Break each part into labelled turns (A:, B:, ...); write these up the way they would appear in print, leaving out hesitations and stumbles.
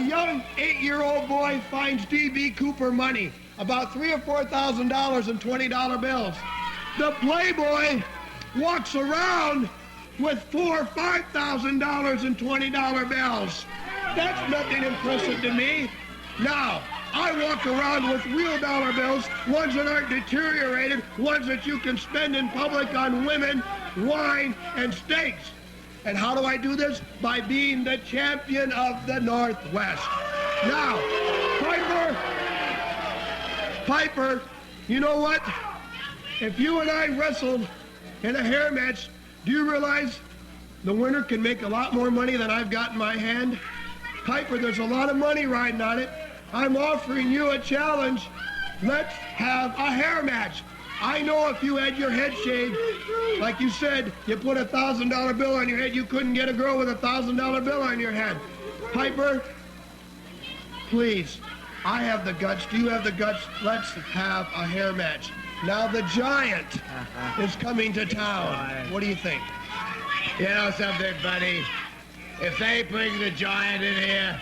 A: young 8-year-old boy finds D.B. Cooper money, about $3,000 or $4,000 in $20 bills. The playboy walks around with $4,000 or $5,000 in $20 bills. That's nothing impressive to me. Now, I walk around with real dollar bills, ones that aren't deteriorated, ones that you can spend in public on women, wine, and steaks. And how do I do this? By being the champion of the Northwest. Now, Piper, you know what? If you and I wrestled in a hair match, do you realize the winner can make a lot more money than I've got in my hand? Piper, there's a lot of money riding on it. I'm offering you a challenge. Let's have a hair match. I know if you had your head shaved, like you said, you put a $1,000 bill on your head, you couldn't get a girl with a $1,000 bill on your head. Piper, please, I have the guts. Do you have the guts? Let's have a hair match. Now the Giant is coming to town. What do you think?
B: You know something, buddy? If they bring the Giant in here,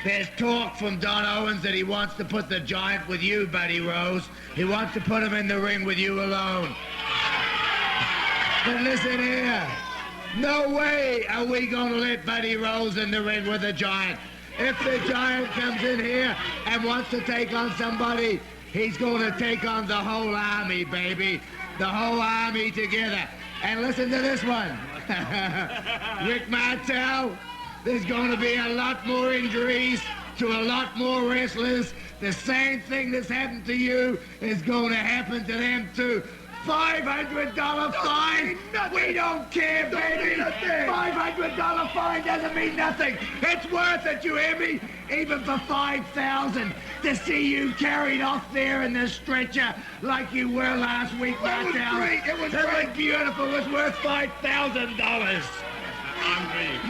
B: there's talk from Don Owens that he wants to put the Giant with you, Buddy Rose. He wants to put him in the ring with you alone. But listen here. No way are we going to let Buddy Rose in the ring with the Giant. If the Giant comes in here and wants to take on somebody, he's going to take on the whole army, baby. The whole army together. And listen to this one. Rick Martel. There's going to be a lot more injuries to a lot more wrestlers. The same thing that's happened to you is going to happen to them too. $500 fine? We don't care, baby. $500 fine doesn't mean nothing. It's worth it, you hear me? Even for $5,000 to see you carried off there in the stretcher like you were last week, Martel.
A: That was great. It was
B: beautiful. It was worth $5,000.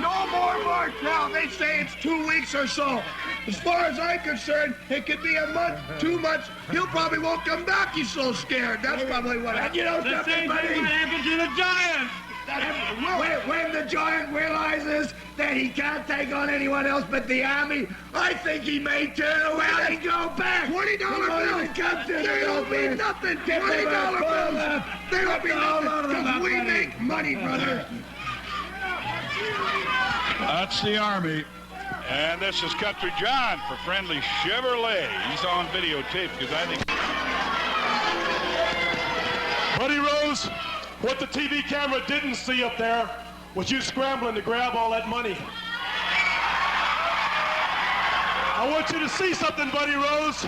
A: No more Martel. They say it's 2 weeks or so. As far as I'm concerned, it could be a month, 2 months. He'll probably won't come back. He's so scared. That's probably what happened.
B: You know
C: The
B: something,
C: same
B: buddy?
C: thing happened to the Giant.
B: When the Giant realizes that he can't take on anyone else but the Army, I think he may turn around and go back.
A: $20 bills. They don't mean nothing. $20 bills. They don't mean nothing because we make money, brother.
D: That's the Army. And this is Country John for Friendly Chevrolet. He's on videotape because I think...
E: Buddy Rose, what the TV camera didn't see up there was you scrambling to grab all that money. I want you to see something, Buddy Rose.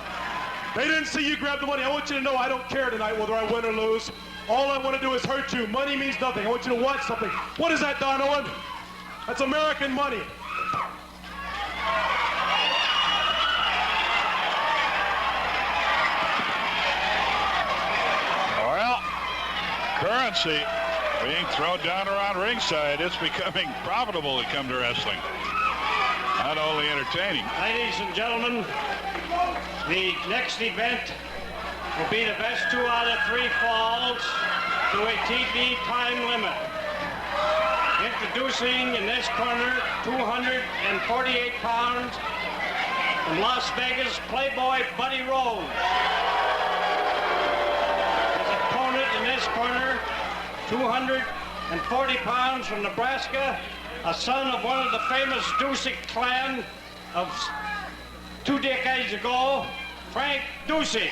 E: They didn't see you grab the money. I want you to know I don't care tonight whether I win or lose. All I want to do is hurt you. Money means nothing. I want you to watch something. What is that, Don Owen? That's American money.
D: Well, currency being thrown down around ringside. It's becoming profitable to come to wrestling. Not only entertaining.
C: Ladies and gentlemen, the next event will be the best 2 out of 3 falls to a TV time limit. Introducing in this corner, 248 pounds, from Las Vegas, Playboy Buddy Rose. His opponent in this corner, 240 pounds, from Nebraska, a son of one of the famous Dusek clan of 2 decades ago, Frank Dusek.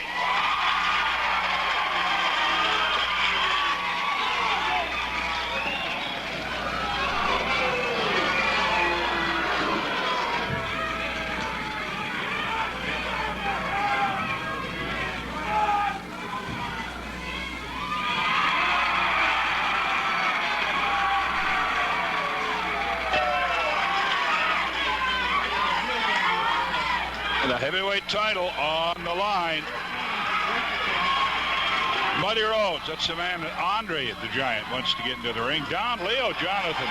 D: The heavyweight title on the line. Buddy Rose, that's the man that Andre the Giant wants to get into the ring. Don Leo Jonathan,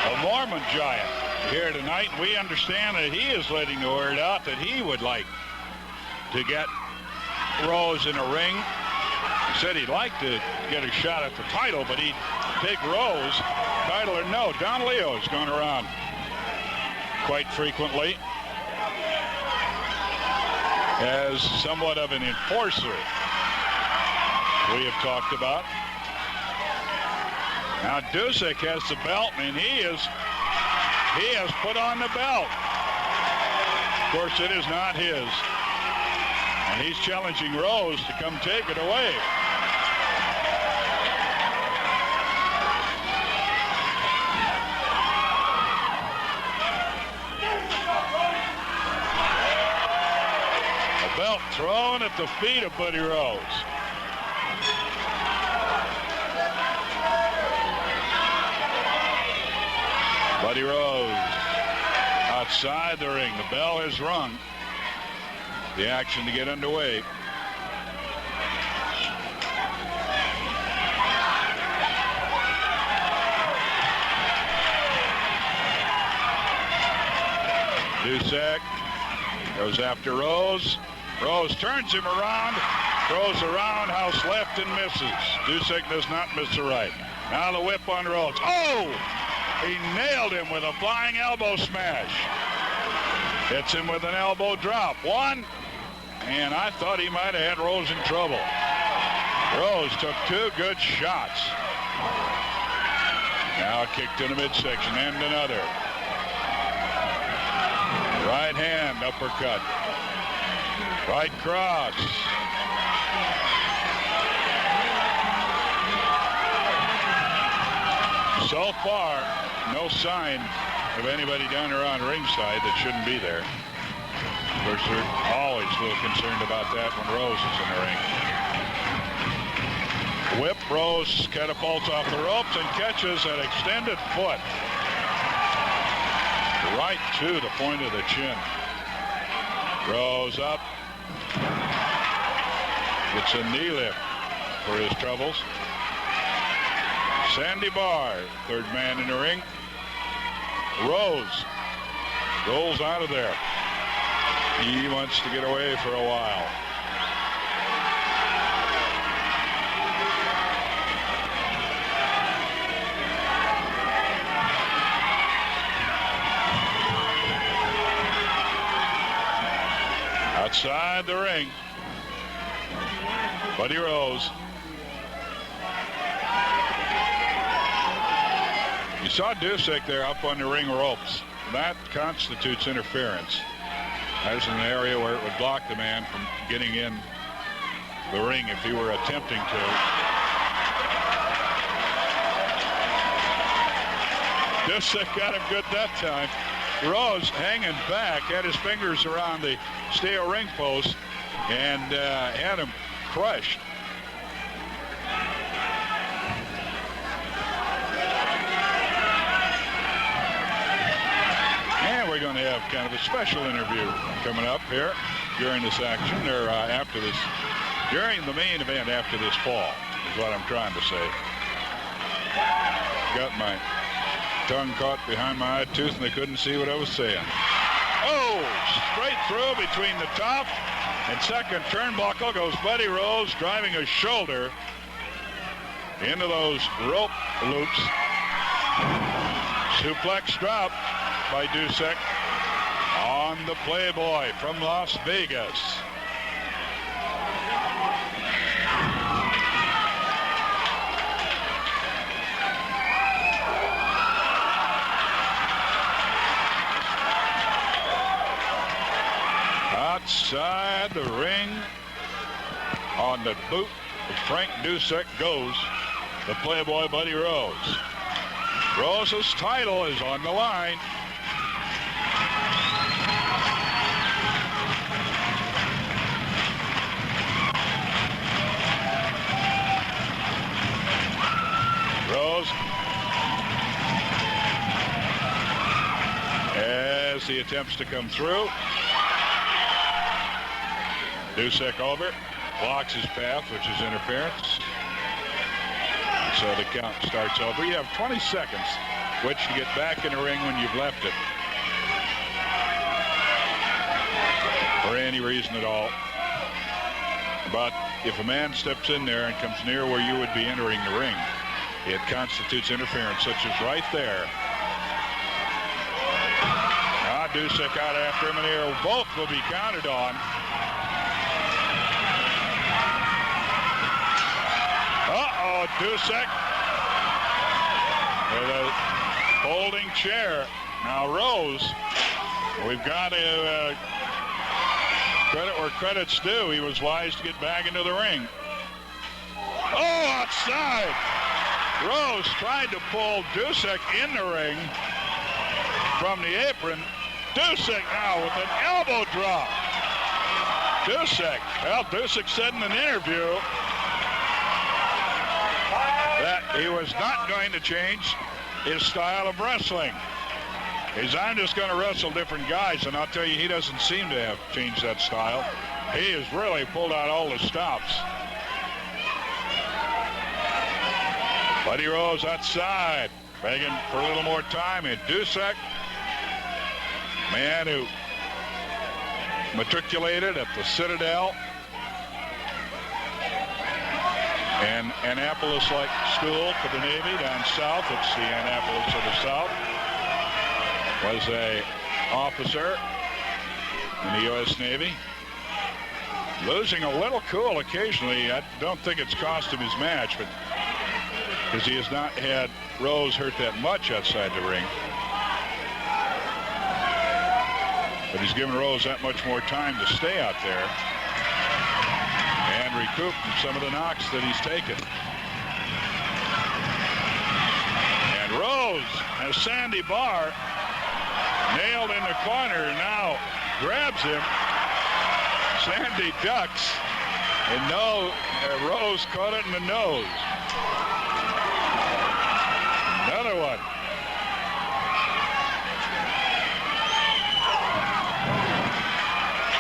D: a Mormon Giant, here tonight. We understand that he is letting the word out that he would like to get Rose in a ring. He said he'd like to get a shot at the title, but he'd take Rose, title or no. Don Leo's going around. quite frequently as somewhat of an enforcer we have talked about. Now Dusek has the belt, and he has put on the belt. Of course, it is not his. And he's challenging Rose to come take it away. A belt thrown at the feet of Buddy Rose. Buddy Rose outside the ring. The bell has rung. The action to get underway. Dusek goes after Rose. Rose turns him around, throws a roundhouse left and misses. Dusek does not miss the right. Now the whip on Rose. Oh! He nailed him with a flying elbow smash. Hits him with an elbow drop. One, and I thought he might have had Rose in trouble. Rose took two good shots. Now a kick to the midsection and another. Right hand uppercut. Right cross. So far, no sign of anybody down around ringside that shouldn't be there. Of course, they're always a little concerned about that when Rose is in the ring. Whip, Rose catapults off the ropes and catches an extended foot right to the point of the chin. Rose up. Gets a knee lift for his troubles. Sandy Barr, third man in the ring. Rose rolls out of there. He wants to get away for a while. Outside the ring, Buddy Rose. You saw Dusek there up on the ring ropes. That constitutes interference. That's an area where it would block the man from getting in the ring if he were attempting to. Dusek got him good that time. Rose hanging back, had his fingers around the steel ring post, and had him crushed. And we're going to have kind of a special interview coming up here during this action, or after this, during the main event after this fall, is what I'm trying to say. Got my tongue caught behind my eye tooth and I couldn't see what I was saying. Oh, straight through between the top and second turnbuckle goes Buddy Rose, driving a shoulder into those rope loops. Suplex drop by Dusek on the Playboy from Las Vegas. Outside the ring, on the boot of Frank Dusek goes the Playboy Buddy Rose. Rose's title is on the line. Rose, as he attempts to come through. Dusek over, blocks his path, which is interference. So the count starts over. You have 20 seconds which to get back in the ring when you've left it. For any reason at all. But if a man steps in there and comes near where you would be entering the ring, it constitutes interference, such as right there. Dusek out after him, and they both will be counted on. Uh-oh, Dusek with a folding chair. Now Rose, we've got to credit where credit's due. He was wise to get back into the ring. Oh, outside. Rose tried to pull Dusek in the ring from the apron. Dusek now with an elbow drop. Dusek said in an interview that he was not going to change his style of wrestling. I'm just going to wrestle different guys, and I'll tell you, he doesn't seem to have changed that style. He has really pulled out all the stops. Buddy Rose outside, begging for a little more time, and Dusek, man who matriculated at the Citadel and Annapolis-like school for the Navy down south. It's the Annapolis of the South. Was a officer in the U.S. Navy. Losing a little cool occasionally. I don't think it's cost him his match, but because he has not had Rose hurt that much outside the ring. But he's given Rose that much more time to stay out there and recoup from some of the knocks that he's taken. And Rose has Sandy Barr nailed in the corner, now grabs him. Sandy ducks, and Rose caught it in the nose. Another one.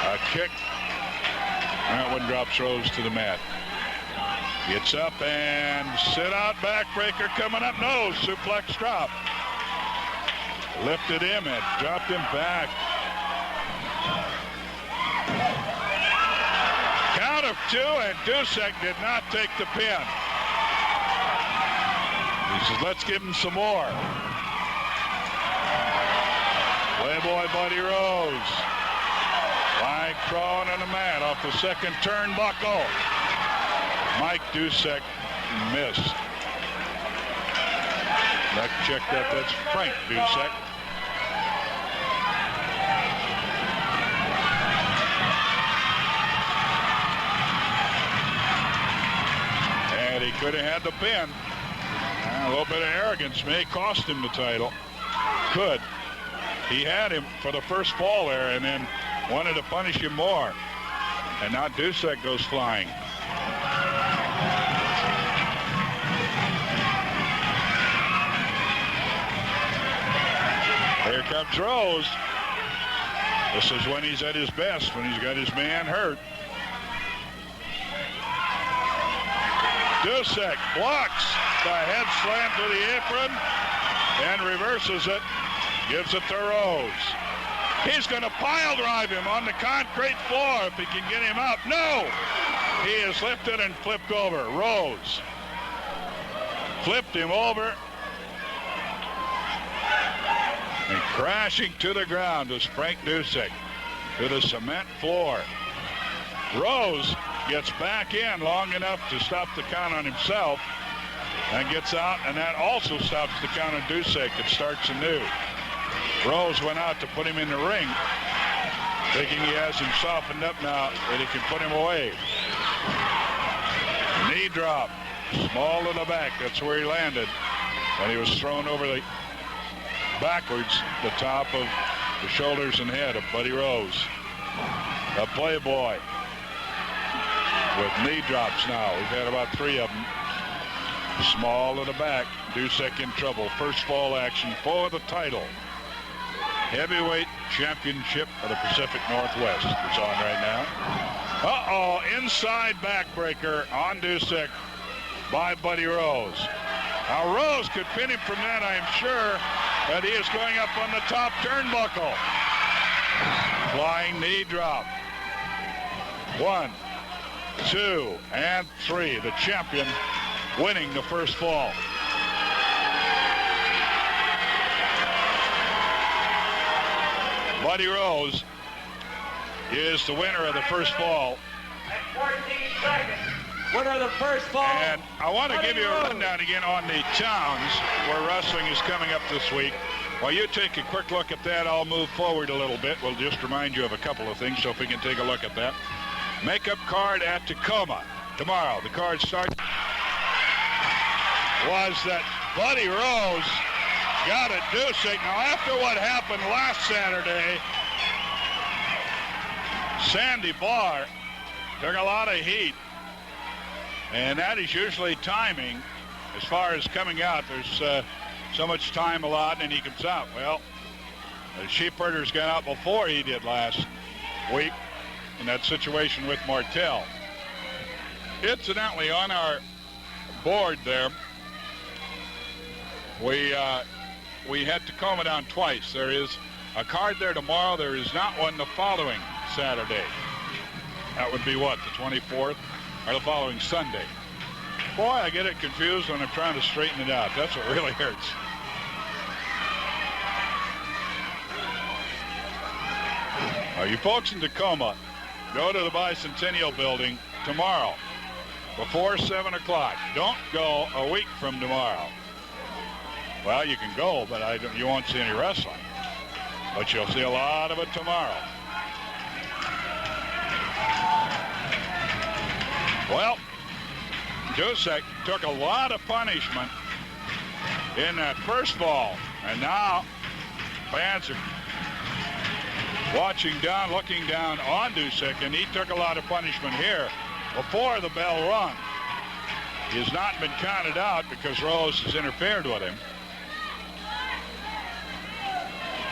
D: A kick. That one drops Rose to the mat. Gets up and sit out backbreaker coming up. No, suplex drop. Lifted him and dropped him back. Count of two, and Dusek did not take the pin. He says, let's give him some more. Playboy Buddy Rose. Lying prone on the mat off the second turnbuckle. Mike Dusek missed. That checked out, that's Frank Dusek. And he could have had the pin. A little bit of arrogance may cost him the title. Could. He had him for the first fall there and then wanted to punish him more. And now Dusek goes flying. Here comes Rose. This is when he's at his best, when he's got his man hurt. Dusek blocks the head slam to the apron and reverses it. Gives it to Rose. He's going to pile drive him on the concrete floor if he can get him up. No! He is lifted and flipped over. Rose flipped him over. And crashing to the ground is Frank Dusek to the cement floor. Rose gets back in long enough to stop the count on himself and gets out, and that also stops the count on Dusek. It starts anew. Rose went out to put him in the ring, thinking he has him softened up now that he can put him away. Knee drop, small to the back. That's where he landed when he was thrown over the backwards, the top of the shoulders and head of Buddy Rose. A Playboy with knee drops now. We've had about 3 of them. Small to the back. Dusek in trouble. First fall action for the title. Heavyweight Championship of the Pacific Northwest is on right now. Uh-oh, inside backbreaker on Dusek by Buddy Rose. Now Rose could pin him from that, I'm sure, but he is going up on the top turnbuckle. Flying knee drop. 1, 2, and 3. The champion winning the first fall. Buddy Rose is the winner of the first fall.
C: At 14 seconds. Winner of the first fall.
D: And I want to give you a rundown again on the towns where wrestling is coming up this week. While you take a quick look at that, I'll move forward a little bit. We'll just remind you of a couple of things, so if we can take a look at that. Makeup card at Tacoma tomorrow. The card starts was that Buddy Rose got a Dusek. Now, after what happened last Saturday, Sandy Barr took a lot of heat, and that is usually timing. As far as coming out, there's so much time allotted, and he comes out. Well, the Sheepherder's got out before he did last week in that situation with Martel. Incidentally, on our board there, we had Tacoma down twice. There is a card there tomorrow. There is not one the following Saturday. That would be what, the 24th, or the following Sunday? Boy, I get it confused when I'm trying to straighten it out. That's what really hurts. You folks in Tacoma, go to the Bicentennial Building tomorrow before 7 o'clock. Don't go a week from tomorrow. Well, you can go, but you won't see any wrestling. But you'll see a lot of it tomorrow. Well, Dusek took a lot of punishment in that first fall, and now fans are watching down, looking down on Dusek, and he took a lot of punishment here before the bell rung. He has not been counted out because Rose has interfered with him.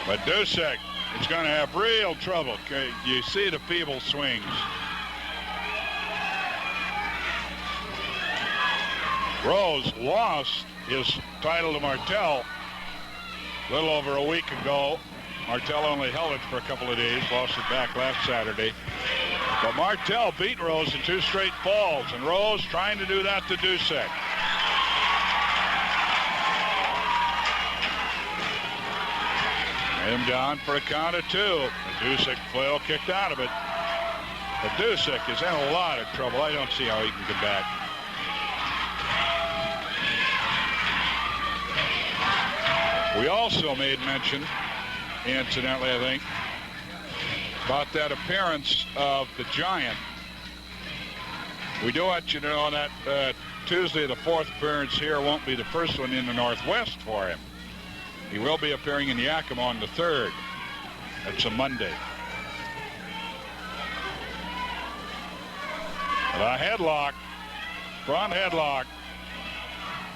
D: But Dusek is going to have real trouble. You see the feeble swings. Rose lost his title to Martel a little over a week ago. Martel only held it for a couple of days, lost it back last Saturday. But Martel beat Rose in 2 straight falls, and Rose trying to do that to Dusek. Him down for a count of 2. The Dusek flail kicked out of it. But Dusek is in a lot of trouble. I don't see how he can come back. We also made mention, incidentally, I think, about that appearance of the Giant. We do want you to know that Tuesday, the 4th appearance here, won't be the first one in the Northwest for him. He will be appearing in Yakima on the 3rd. That's a Monday. The headlock, front headlock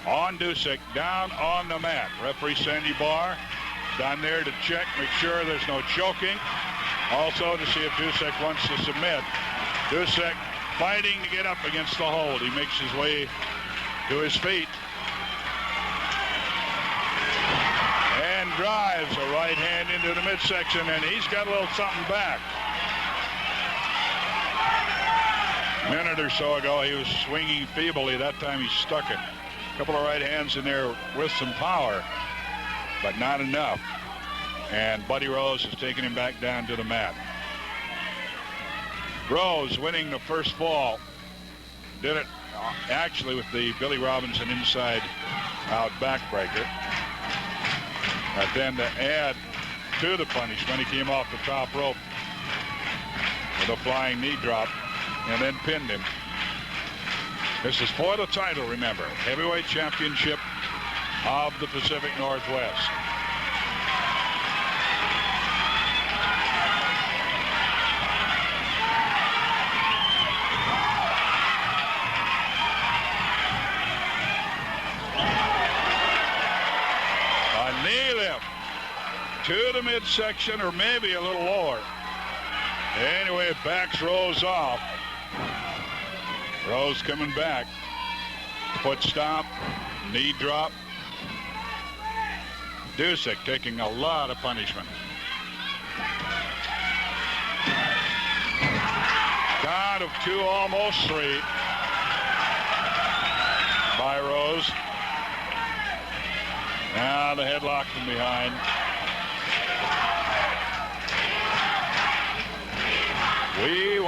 D: on Dusek, down on the mat. Referee Sandy Barr down there to check, make sure there's no choking. Also to see if Dusek wants to submit. Dusek fighting to get up against the hold. He makes his way to his feet. And drives a right hand into the midsection, and he's got a little something back. A minute or so ago, he was swinging feebly. That time he stuck it. A couple of right hands in there with some power, but not enough. And Buddy Rose has taken him back down to the mat. Rose winning the first fall. Did it actually with the Billy Robinson inside out backbreaker. But then to add to the punishment, he came off the top rope with a flying knee drop and then pinned him. This is for the title, remember. Heavyweight Championship of the Pacific Northwest. A knee lift to the midsection, or maybe a little lower. Anyway, it backs Rose off. Rose coming back. Foot stomp, knee drop. Dusek taking a lot of punishment. Count of 2, almost 3 by Rose. Now the headlock from behind.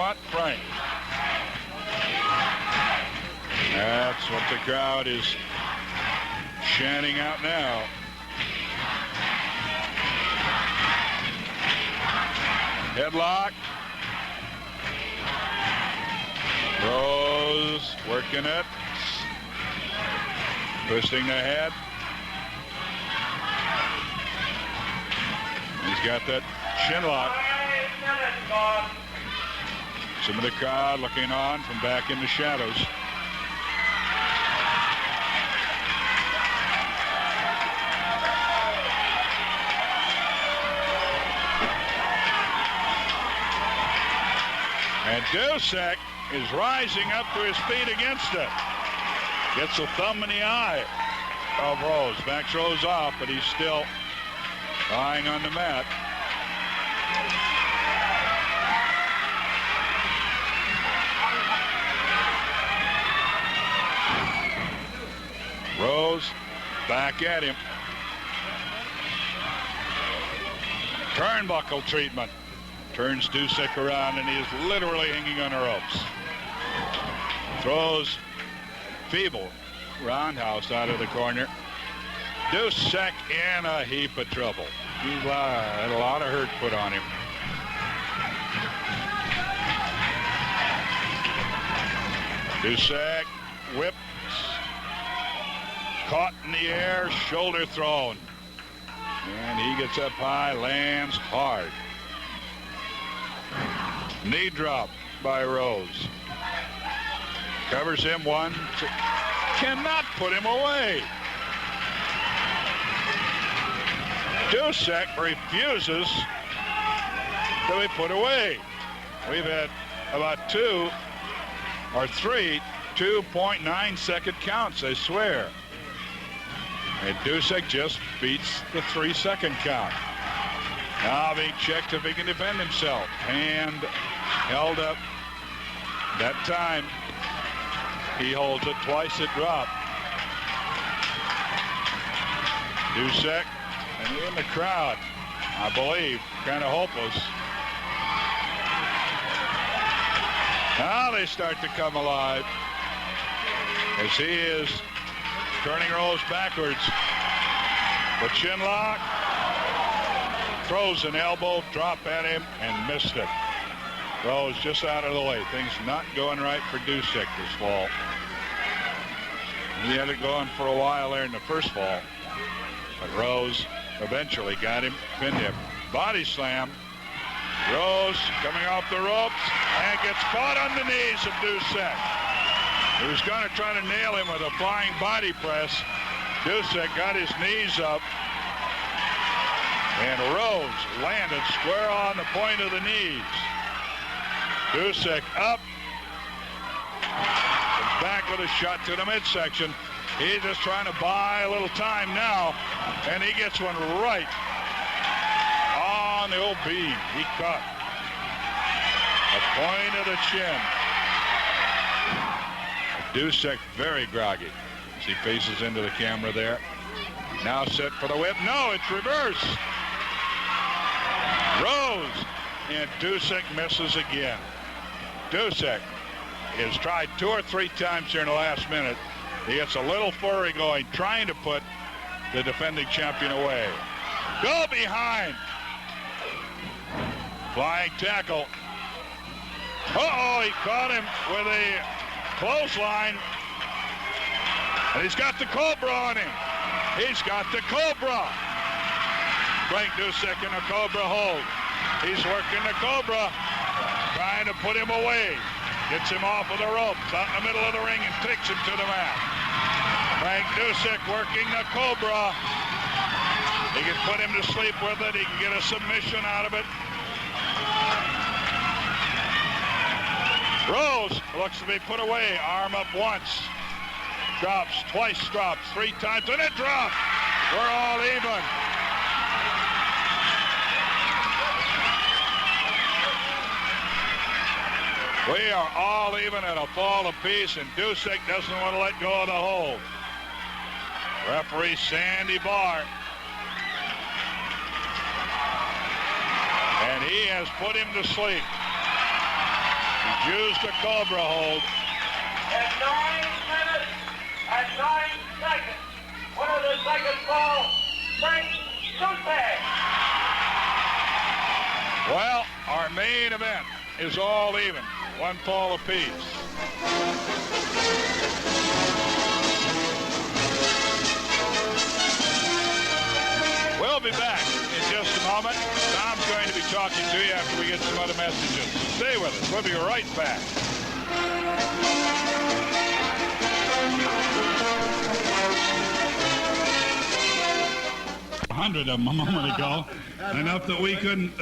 D: want Frank. That's what the crowd is chanting out now. Headlock. Rose working it. Twisting the head. He's got that chin lock. Some of the crowd looking on from back in the shadows. And Dusek is rising up to his feet against it. Gets a thumb in the eye of Rose. Backs Rose off, but he's still lying on the mat. Rose back at him. Turnbuckle treatment. Turns Dusek around, and he is literally hanging on the ropes. Throws feeble roundhouse out of the corner. Dusek in a heap of trouble. He's had a lot of hurt put on him. Dusek whips. Caught in the air, shoulder thrown. And he gets up high, lands hard. Knee drop by Rose. Covers him one. Cannot put him away. Dusek refuses to be put away. We've had about 2 or 3 2.9-second counts, I swear. And Dusek just beats the 3-second count. Now being checked if he can defend himself. Hand held up. That time he holds it twice, it dropped. Dusek and in the crowd, I believe, kind of hopeless. Now they start to come alive as he is turning Rose backwards. The chin lock. Throws an elbow, drop at him, and missed it. Rose just out of the way. Things not going right for Dusek this fall. He had it going for a while there in the first fall. But Rose eventually got him, pinned him. Body slam. Rose coming off the ropes and gets caught on the knees of Dusek. He was going to try to nail him with a flying body press. Dusek got his knees up. And Rose landed square on the point of the knees. Dusek up. Comes back with a shot to the midsection. He's just trying to buy a little time now. And he gets one right on the old beam. He caught the point of the chin. Dusek very groggy as he faces into the camera there. Now set for the whip. No, it's reverse. Rose, and Dusek misses again. Dusek has tried 2 or 3 times here in the last minute. He gets a little flurry going, trying to put the defending champion away. Go behind. Flying tackle. Uh-oh, he caught him with a clothesline. And he's got the Cobra on him. He's got the Cobra. Frank Dusek in a Cobra hold. He's working the Cobra, trying to put him away. Gets him off of the ropes, out in the middle of the ring, and takes him to the mat. Frank Dusek working the Cobra. He can put him to sleep with it. He can get a submission out of it. Rose looks to be put away. Arm up once. Drops, twice drops, 3 times, and it drops. We're all even. We are all even at a fall apiece, and Dusek doesn't want to let go of the hold. Referee Sandy Barr. And he has put him to sleep. He's used a Cobra hold.
C: At 9 minutes and 9 seconds, winner the second fall, Frank Dusek.
D: Well, our main event is all even. 1 fall apiece. We'll be back in just a moment. Tom's going to be talking to you after we get some other messages. Stay with us. We'll be right back.
F: 100 of them a moment ago. Enough that we couldn't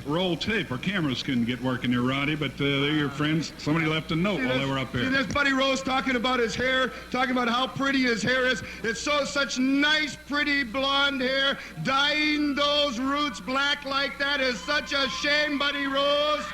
F: roll tape. Our cameras couldn't get working there, Roddy, but they're your friends. Somebody left a note while they were up here.
A: See, there's Buddy Rose talking about his hair, talking about how pretty his hair is. It's such nice, pretty blonde hair. Dyeing those roots black like that is such a shame, Buddy Rose.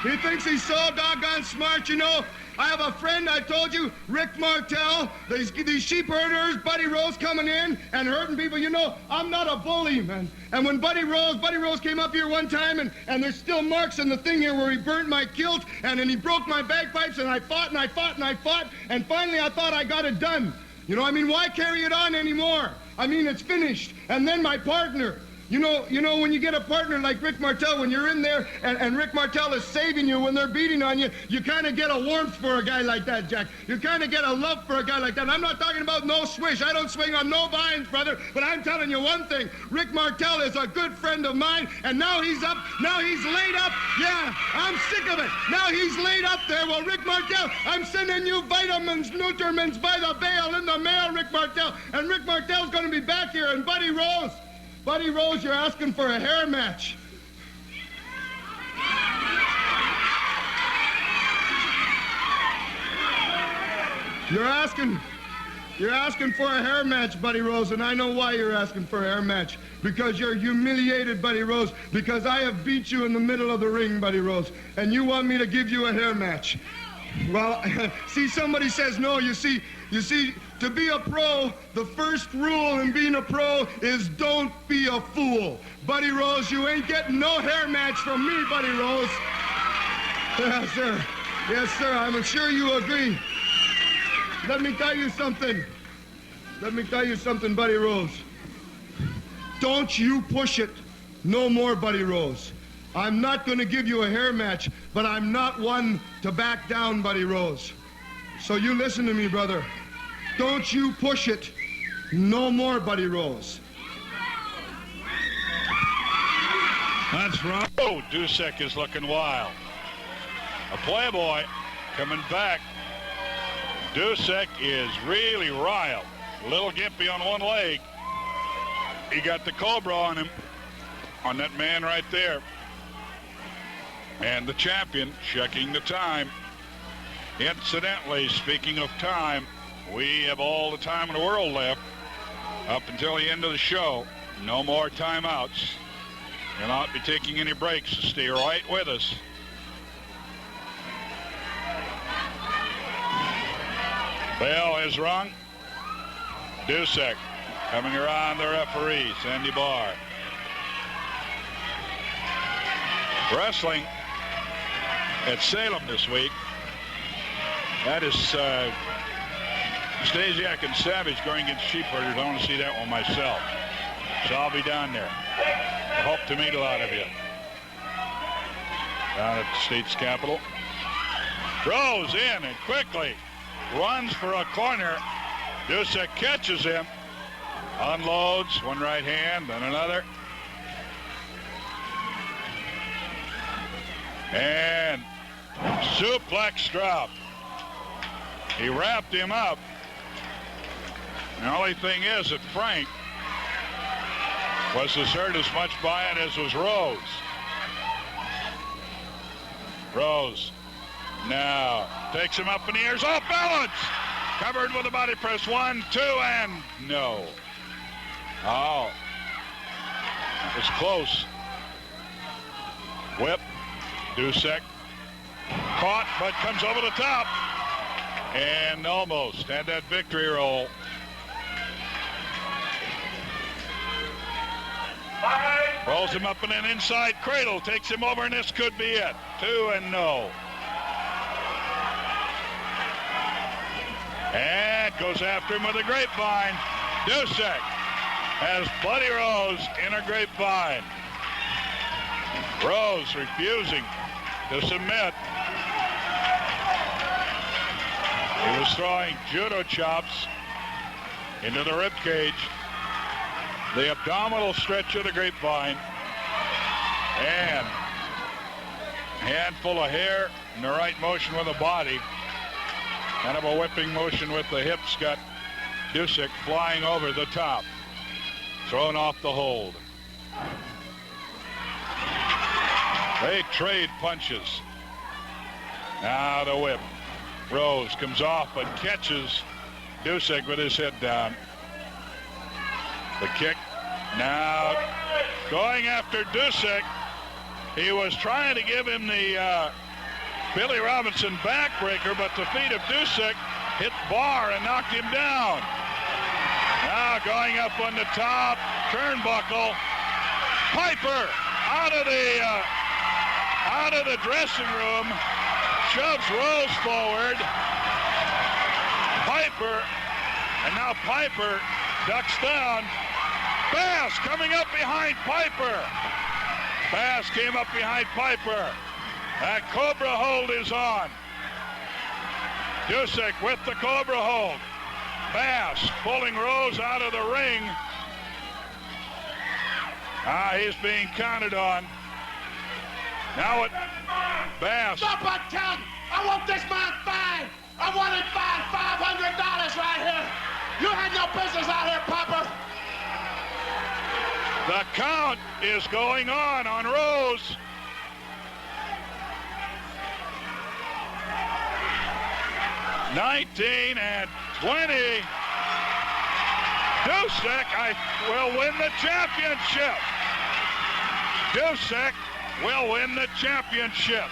A: He thinks he's so doggone smart, you know. I have a friend, I told you, Rick Martel, these sheep herders, Buddy Rose coming in and hurting people. You know, I'm not a bully, man. And when Buddy Rose came up here one time, and there's still marks on the thing here where he burnt my kilt, and then he broke my bagpipes, and I fought, and I fought, and I fought, and finally I thought I got it done. You know, I mean, why carry it on anymore? I mean, it's finished. And then my partner. You know, when you get a partner like Rick Martel, when you're in there and Rick Martel is saving you when they're beating on you, you kind of get a warmth for a guy like that, Jack. You kind of get a love for a guy like that. And I'm not talking about no swish. I don't swing on no vines, brother. But I'm telling you one thing. Rick Martel is a good friend of mine, and now he's up. Now he's laid up. Yeah, I'm sick of it. Now he's laid up there. Well, Rick Martel, I'm sending you vitamins, nutriments by the bale in the mail, Rick Martel. And Rick Martel's going to be back here. And Buddy Rose, you're asking for a hair match. You're asking for a hair match, Buddy Rose, and I know why you're asking for a hair match. Because you're humiliated, Buddy Rose, because I have beat you in the middle of the ring, Buddy Rose, and you want me to give you a hair match. Well, see, somebody says no. You see, to be a pro, the first rule in being a pro is don't be a fool. Buddy Rose, you ain't getting no hair match from me, Buddy Rose. Yes, sir. Yes, sir. I'm sure you agree. Let me tell you something. Buddy Rose. Don't you push it no more, Buddy Rose. I'm not going to give you a hair match, but I'm not one to back down, Buddy Rose. So you listen to me, brother. Don't you push it no more, Buddy Rose.
F: That's right.
D: Oh, Dusek is looking wild. A playboy coming back. Dusek is really riled. A little gimpy on one leg. He got the Cobra on him, on that man right there. And the champion checking the time. Incidentally, speaking of time, we have all the time in the world left up until the end of the show. No more timeouts. We'll not be taking any breaks, so stay right with us. Bell is rung. Dusek coming around the referee, Sandy Barr. Wrestling at Salem this week. That is Stasiak and Savage going against Sheepherders. I want to see that one myself. So I'll be down there. I hope to meet a lot of you. Down at the state's capital. Throws in and quickly runs for a corner. Dusek catches him. Unloads one right hand, then another. And suplex drop. He wrapped him up. The only thing is that Frank was as hurt as much by it as was Rose. Rose now takes him up in the air. Off balance. Covered with a body press. 1, 2, and no. Oh. It's close. Whip. Dusek. Caught, but comes over the top. And almost had that victory roll. Rolls him up in an inside cradle. Takes him over, and this could be it. 2 and no. And goes after him with a grapevine. Dusek has Buddy Rose in a grapevine. Rose refusing to submit. He was throwing judo chops into the rib cage, the abdominal stretch of the grapevine, and handful of hair in the right motion with the body. Kind of a whipping motion with the hips got Dusek flying over the top, thrown off the hold. They trade punches. Now the whip. Rose comes off but catches Dusek with his head down. The kick now going after Dusek. He was trying to give him the Billy Robinson backbreaker, but the feet of Dusek hit bar and knocked him down. Now going up on the top turnbuckle. Piper out of the dressing room, shoves Rose forward. Piper, and now Piper ducks down. Bass coming up behind Piper. Bass came up behind Piper. That Cobra hold is on. Dusek with the Cobra hold. Bass pulling Rose out of the ring. He's being counted on. Now it, Bass.
G: Stop on count. I want this man fined. I want him fined $500 right here. You had no business out here, Piper.
D: The count is going on Rose. $19 and $20. Dusek will win the championship. Dusek will win the championship.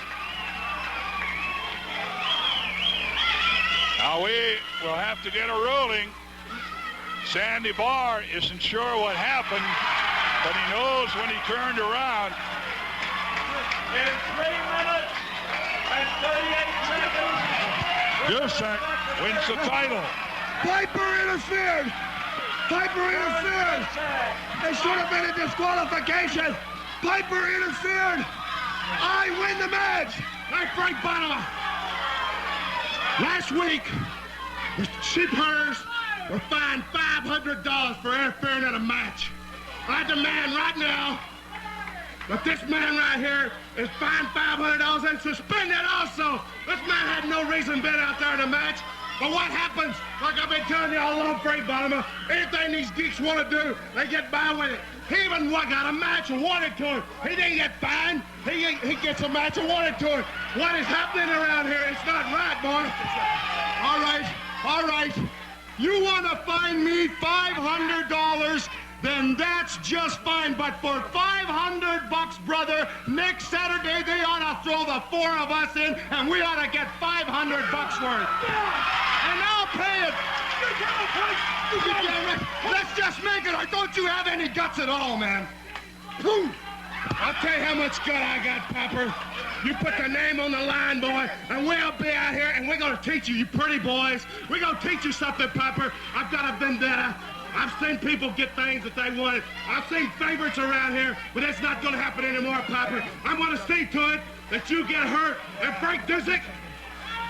D: Now we will have to get a ruling. Sandy Barr isn't sure what happened, but he knows when he turned around.
C: In 3 minutes and 38 seconds,
D: Dusek wins the title.
A: Piper interfered. It should have been a disqualification. Piper interfered. I win the match.
G: Hey, Frank Bonham. Last week, the sheep herders were fined $500 for interfering in a match. I demand right now that this man right here is fined $500 and suspended also. This man had no reason being out there in a match. But what happens, like I've been telling you, I love Frank Bonham. Anything these geeks want to do, they get by with it. He even got a match awarded to him. He didn't get fined. He gets a match awarded to him. What is happening around here? It's not right, boy. All right. You want to fine me $500, then that's just fine. But for $500, brother, next Saturday they ought to throw the 4 of us in, and we ought to get $500 worth. And I'll pay it. Let's just make it. Or don't you have any guts at all, man? I'll tell you how much gut I got, Piper. You put the name on the line, boy, and we'll be out here, and we're going to teach you pretty boys. We're going to teach you something, Piper. I've got a vendetta. I've seen people get things that they wanted. I've seen favorites around here, but it's not going to happen anymore, Piper. I'm going to see to it that you get hurt. And Frank Dusek,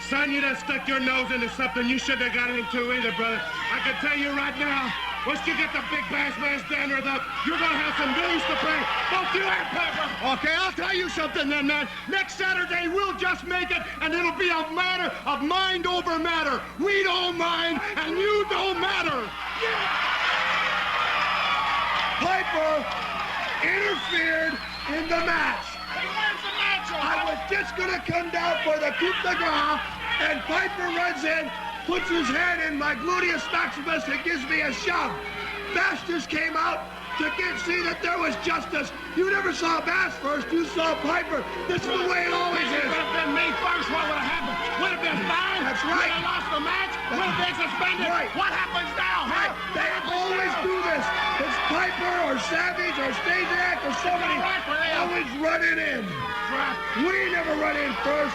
G: son, you done stuck your nose into something you shouldn't have got into either, brother. I can tell you right now, once you get the big bass man standard up, you're going to have some dues to pay. Both you and Piper. Okay, I'll tell you something then, man. Next Saturday, we'll just make it, and it'll be a matter of mind over matter. We don't mind, and you don't matter. Yeah.
A: Piper interfered in the match. I was just going to come down for the coup de grace, and Piper runs in, puts his hand in my gluteus maximus and gives me a shove. Bass just came out to see that there was justice. You never saw Bass first, you saw Piper. This is the way it always is.
G: If it would have been me first, what would have happened? Would have been fined?
A: That's right.
G: Would have lost the match? Would have been suspended?
A: Right.
G: What happens now?
A: Right. They always do this. It's Piper or Savage or Stasiak or somebody always running in. We never run in first.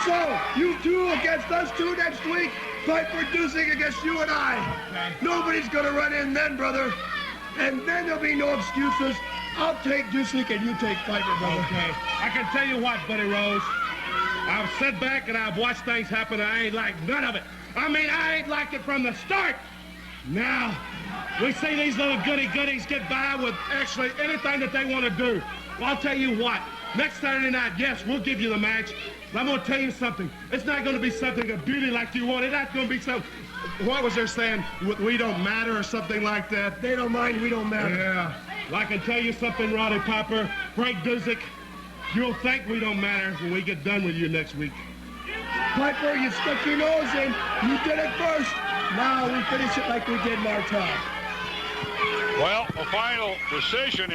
A: So, you two against us two next week, Piper Dusek against you and I.
G: Okay.
A: Nobody's going to run in then, brother. And then there'll be no excuses. I'll take Dusek and you take Piper, brother.
G: Okay. I can tell you what, Buddy Rose. I've sat back and I've watched things happen and I ain't like none of it. I mean, I ain't liked it from the start. Now, we see these little goodies get by with actually anything that they want to do. Well, I'll tell you what. Next Saturday night, yes, we'll give you the match. But I'm going to tell you something. It's not going to be something of beauty like you want. It's not going to be something... What was there saying? We don't matter or something like that?
A: They don't mind, we don't matter.
G: Yeah. Well, I can tell you something, Roddy Piper. Frank Dusek, you'll think we don't matter when we get done with you next week.
A: Piper, you stuck your nose in. You did it first. Now we finish it like we did Martel.
D: Well, a final decision